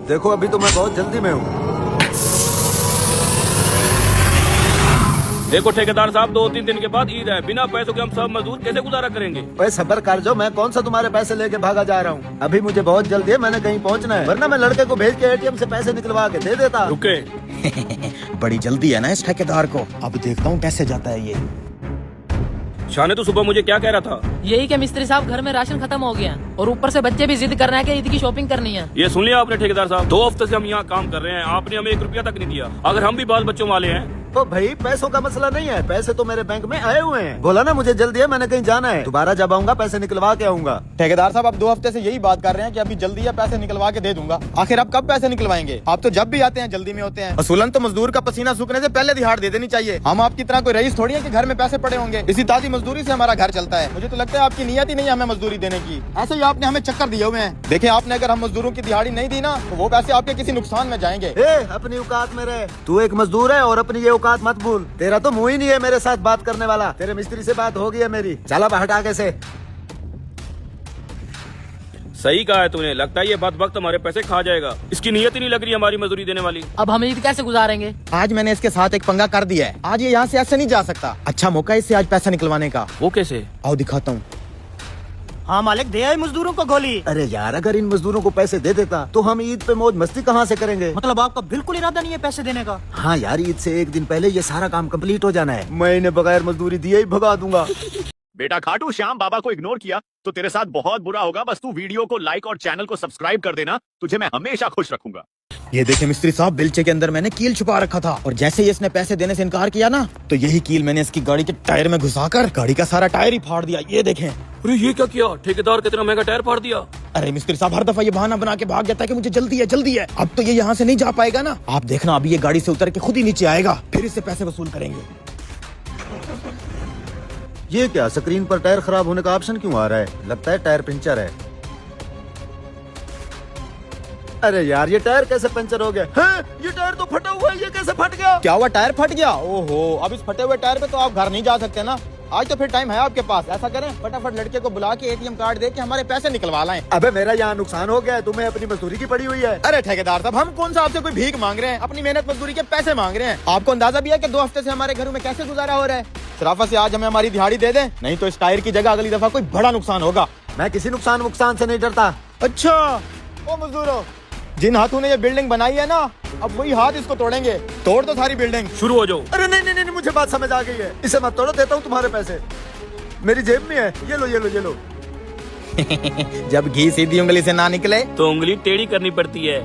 देखो अभी तो मैं बहुत जल्दी में हूँ। देखो ठेकेदार साहब, 2-3 दिन के बाद ईद है। बिना पैसों के हम सब मजदूर कैसे गुजारा करेंगे? भाई सबर कर जो, मैं कौन सा तुम्हारे पैसे लेके भागा जा रहा हूँ। अभी मुझे बहुत जल्दी है, मैंने कहीं पहुँचना है, वरना मैं लड़के को भेज के एटीएम से पैसे निकलवा के दे देता। रुके। बड़ी जल्दी है ना इस ठेकेदार को। अब देखता हूँ कैसे जाता है ये। शाने तो सुबह मुझे क्या कह रहा था? यही कि मिस्त्री साहब घर में राशन खत्म हो गया और ऊपर से बच्चे भी जिद कर रहे हैं कि ईद की शॉपिंग करनी है। ये सुन लिया आपने ठेकेदार साहब? 2 हफ्ते से हम यहाँ काम कर रहे हैं, आपने हमें 1 रुपया तक नहीं दिया। अगर हम भी बाल बच्चों वाले हैं तो भाई पैसों का मसला नहीं है, पैसे तो मेरे बैंक में आए हुए हैं। बोला ना मुझे जल्दी है, मैंने कहीं जाना है, दोबारा जब आऊंगा पैसे निकलवा के आऊंगा। ठेकेदार साहब, आप 2 हफ्ते से यही बात कर रहे हैं कि अभी जल्दी है, पैसे निकलवा के दे दूंगा। आखिर आप कब पैसे निकलवाएंगे? आप तो जब भी आते हैं जल्दी में होते हैं। असूलन तो मजदूर का पसीना सूखने से पहले दिहाड़ दे देनी चाहिए। हम आपकी तरह कोई रईस थोड़ी है कि घर में पैसे पड़े होंगे। इसी ताजी मजदूरी से हमारा घर चलता है। मुझे तो लगता है आपकी नियत ही नहीं है हमें मजदूरी देने की। ऐसे ही आपने हमें चक्कर दिए हुए हैं। देखें, आपने अगर हम मजदूरों की दिहाड़ी नहीं दी ना तो वो पैसे आपके किसी नुकसान में जाएंगे। अपनी औकात में रहे, तू एक मजदूर है और अपनी ये औकात मत भूल। तेरा तो मुंह ही नहीं है मेरे साथ बात करने वाला। तेरे मिस्त्री से बात हो गई है मेरी, चल अब हटा के से। सही कहा है तूने, लगता है ये बात वक्त हमारे पैसे खा जाएगा। इसकी नीयत ही नहीं लग रही हमारी मजदूरी देने वाली। अब हम ईद कैसे गुजारेंगे? आज मैंने इसके साथ एक पंगा कर दिया है। आज ये यहाँ से ऐसे नहीं जा सकता। अच्छा मौका है इससे आज पैसा निकलवाने का। वो कैसे? आओ दिखाता हूँ। हाँ मालिक, दे आए मजदूरों को गोली। अरे यार, अगर इन मजदूरों को पैसे दे देता तो हम ईद पे मौज मस्ती कहाँ से करेंगे। मतलब आपका बिल्कुल इरादा नहीं है पैसे देने का? हाँ यार, ईद से एक दिन पहले ये सारा काम कंप्लीट हो जाना है। मैं इन्हें बगैर मजदूरी दिए ही भगा दूंगा। बेटा खाटू श्याम बाबा को इग्नोर किया तो तेरे साथ बहुत बुरा होगा। बस तू वीडियो को लाइक और चैनल को सब्सक्राइब कर देना, तुझे मैं हमेशा खुश रखूंगा। ये देखे मिस्त्री साहब, बिलचे के अंदर मैंने कील छुपा रखा था और जैसे ही इसने पैसे देने से इनकार किया ना तो यही कील मैंने इसकी गाड़ी के टायर में घुसाकर गाड़ी का सारा टायर ही फाड़ दिया। ये देखें। अरे ये क्या किया? ठेकेदार कितना महंगा टायर फाड़ दिया। अरे मिस्त्री साहब, हर दफा ये बहाना बना के भाग जाता है कि मुझे जल्दी है जल्दी है। अब तो ये यहाँ से नहीं जा पाएगा ना। आप देखना, अभी ये गाड़ी से उतर के खुद ही नीचे आएगा, फिर इससे पैसे वसूल करेंगे। ये क्या, स्क्रीन पर टायर खराब होने का ऑप्शन क्यों आ रहा है? लगता है टायर पंचर है। अरे यार, ये टायर कैसे पंचर हो गया? हैं? ये टायर तो फटा हुआ है, ये कैसे फट गया? क्या हुआ, टायर फट गया? ओहो, अब इस फटे हुए टायर पे तो आप घर नहीं जा सकते ना। आज तो फिर टाइम है आपके पास। ऐसा करें, फटाफट लड़के को बुला के एटीएम कार्ड दे के हमारे पैसे निकलवा लाएं। अबे मेरा यहाँ नुकसान हो गया है, तुम्हें अपनी मजदूरी की पड़ी हुई है। अरे ठेकेदार साहब, हम कौन सा आपसे कोई भीख मांग रहे हैं? अपनी मेहनत मजदूरी के पैसे मांग रहे हैं। आपको अंदाजा भी है कि 2 हफ्ते से हमारे घरों में कैसे गुजारा हो रहा है। शराफत से आज हमें हमारी दिहाड़ी दे दें, नहीं तो इस टायर की जगह अगली दफा कोई बड़ा नुकसान होगा। मैं किसी नुकसान से नहीं डरता। अच्छा ओ मजदूरों, जिन हाथों ने ये बिल्डिंग बनाई है ना, अब वही हाथ इसको तोड़ेंगे। तोड़ दो सारी बिल्डिंग। शुरू हो जाओ। अरे नहीं नहीं नहीं, मुझे बात समझ आ गई है। इसे मत तोड़ो, देता हूँ तुम्हारे पैसे, मेरी जेब में है। ये लो ये लो ये लो। जब घी सीधी उंगली से ना निकले तो उंगली टेढ़ी करनी पड़ती है।